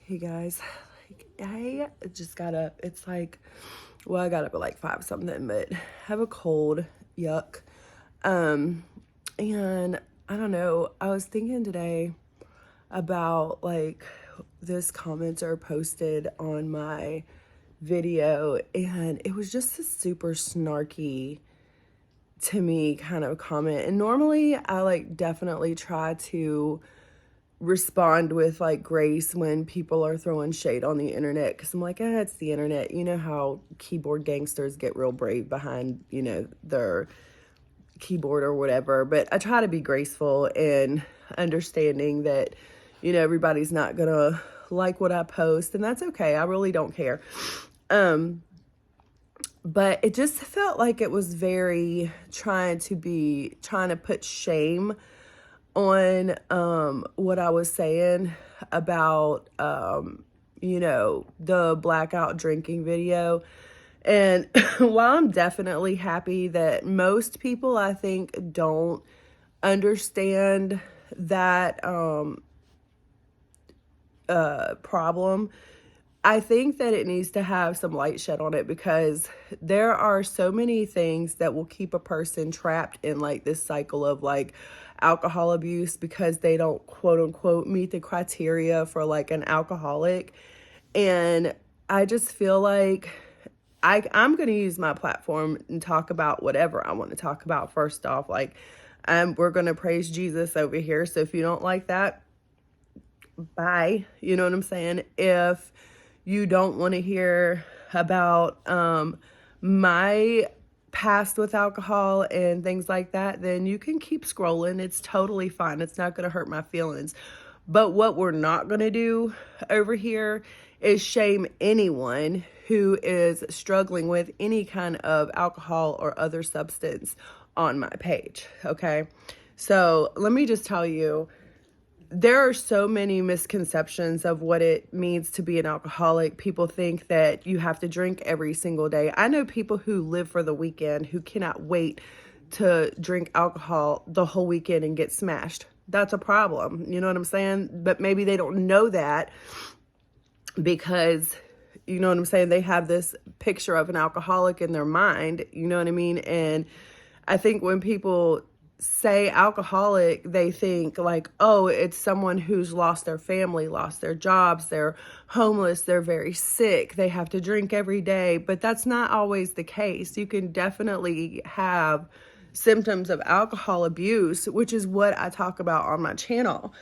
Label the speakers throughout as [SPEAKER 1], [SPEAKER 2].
[SPEAKER 1] Hey guys, I just got up. It's like, well, I got up at like 5 something, but have a cold, yuck. Um, and I don't know, I was thinking today about like this commenter posted on my video, and it was just a super snarky to me kind of comment. And normally I like definitely try to respond with like grace when people are throwing shade on the internet, because I'm like, it's the internet. You know how keyboard gangsters get real brave behind, their keyboard or whatever. But I try to be graceful and understanding that, everybody's not gonna like what I post, and that's okay. I really don't care. But it just felt like it was very trying to put shame on what I was saying about the blackout drinking video. And while I'm definitely happy that most people, I think, don't understand that problem, I think that it needs to have some light shed on it, because there are so many things that will keep a person trapped in like this cycle of like alcohol abuse, because they don't quote unquote meet the criteria for like an alcoholic. And I just feel like I'm going to use my platform and talk about whatever I want to talk about. First off, like, we're going to praise Jesus over here. So if you don't like that, bye. You know what I'm saying? If you don't want to hear about my past with alcohol and things like that, then you can keep scrolling. It's totally fine. It's not going to hurt my feelings. But what we're not going to do over here is shame anyone who is struggling with any kind of alcohol or other substance on my page. Okay. So let me just tell you, there are so many misconceptions of what it means to be an alcoholic. People think that you have to drink every single day. I know people who live for the weekend who cannot wait to drink alcohol the whole weekend and get smashed. That's a problem. You know what I'm saying? But maybe they don't know that, because, you know what I'm saying, they have this picture of an alcoholic in their mind. You know what I mean? And I think when people say alcoholic, they think like, oh, it's someone who's lost their family, lost their jobs, they're homeless, they're very sick, they have to drink every day. But that's not always the case. You can definitely have symptoms of alcohol abuse, which is what I talk about on my channel.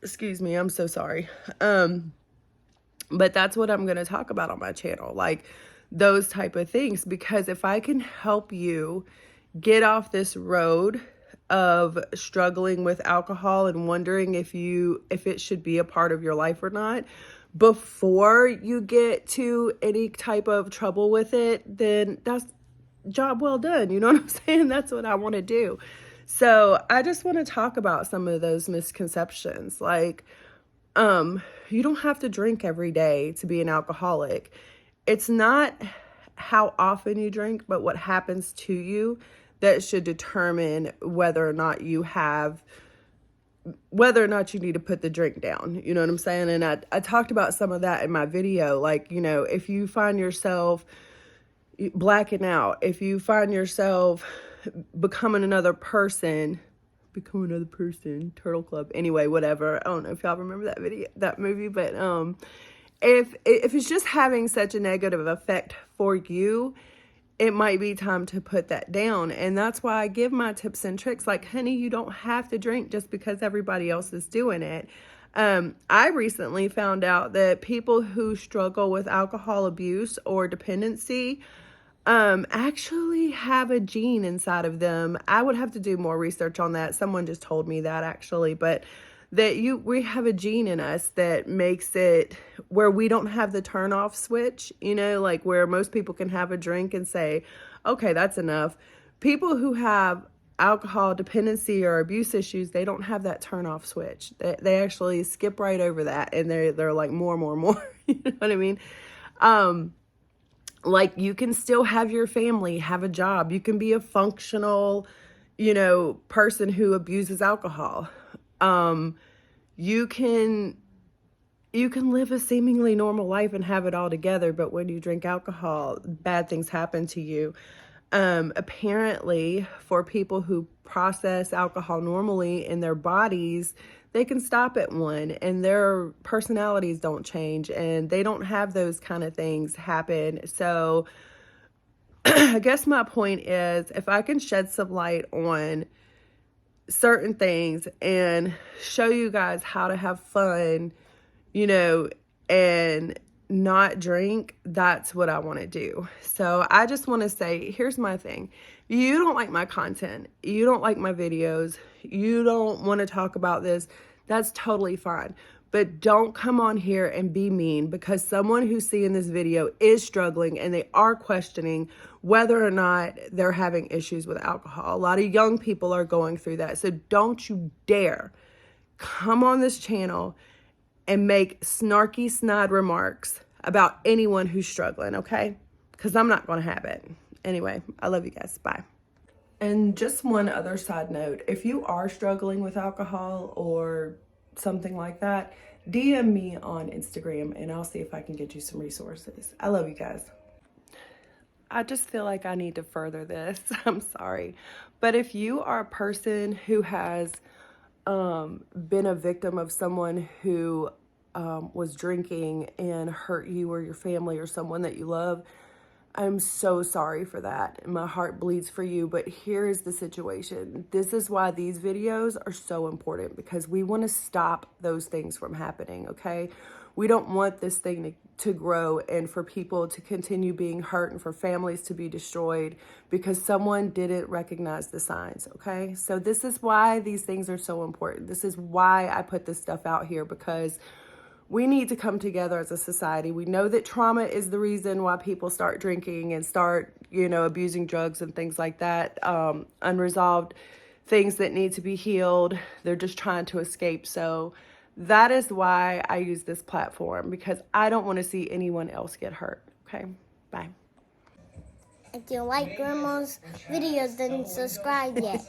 [SPEAKER 1] Excuse me, I'm so sorry. But that's what I'm going to talk about on my channel, like those type of things, because if I can help you get off this road of struggling with alcohol and wondering if it should be a part of your life or not before you get to any type of trouble with it, then that's job well done. You know what I'm saying? That's what I want to do. So I just want to talk about some of those misconceptions. Like, you don't have to drink every day to be an alcoholic. It's not how often you drink, but what happens to you that should determine whether or not you need to put the drink down. You know what I'm saying? And I talked about some of that in my video. Like, if you find yourself blacking out, if you find yourself becoming another person, Turtle Club, anyway, whatever. I don't know if y'all remember that movie, but if it's just having such a negative effect for you, it might be time to put that down. And that's why I give my tips and tricks. Like, honey, you don't have to drink just because everybody else is doing it. I recently found out that people who struggle with alcohol abuse or dependency actually have a gene inside of them. I would have to do more research on that. Someone just told me that, actually, but we have a gene in us that makes it where we don't have the turn off switch, like where most people can have a drink and say, okay, that's enough. People who have alcohol dependency or abuse issues, they don't have that turn off switch. They actually skip right over that, and they're like more. You know what I mean? Like, you can still have your family, have a job. You can be a functional, person who abuses alcohol. You can you can live a seemingly normal life and have it all together, but when you drink alcohol, bad things happen to you. Apparently, for people who process alcohol normally in their bodies, they can stop at one and their personalities don't change and they don't have those kind of things happen. So I guess my point is, if I can shed some light on certain things and show you guys how to have fun, you know, and not drink, that's what I want to do. So I just want to say, here's my thing. You don't like my content. You don't like my videos. You don't want to talk about this. That's totally fine. But don't come on here and be mean, because someone who's seeing this video is struggling and they are questioning whether or not they're having issues with alcohol. A lot of young people are going through that. So don't you dare come on this channel and make snarky, snide remarks about anyone who's struggling, okay? Because I'm not going to have it. Anyway, I love you guys. Bye. And just one other side note, if you are struggling with alcohol or something like that, DM me on Instagram and I'll see if I can get you some resources. I love you guys. I just feel like I need to further this. I'm sorry. But if you are a person who has been a victim of someone who was drinking and hurt you or your family or someone that you love, I'm so sorry for that. My heart bleeds for you, but here is the situation. This is why these videos are so important, because we want to stop those things from happening, okay? We don't want this thing to grow and for people to continue being hurt and for families to be destroyed because someone didn't recognize the signs, okay? So this is why these things are so important. This is why I put this stuff out here, because we need to come together as a society. We know that trauma is the reason why people start drinking and start, you know, abusing drugs and things like that. Unresolved things that need to be healed. They're just trying to escape. So that is why I use this platform, because I don't want to see anyone else get hurt. Okay, bye.
[SPEAKER 2] If you like Grandma's videos, then subscribe yet.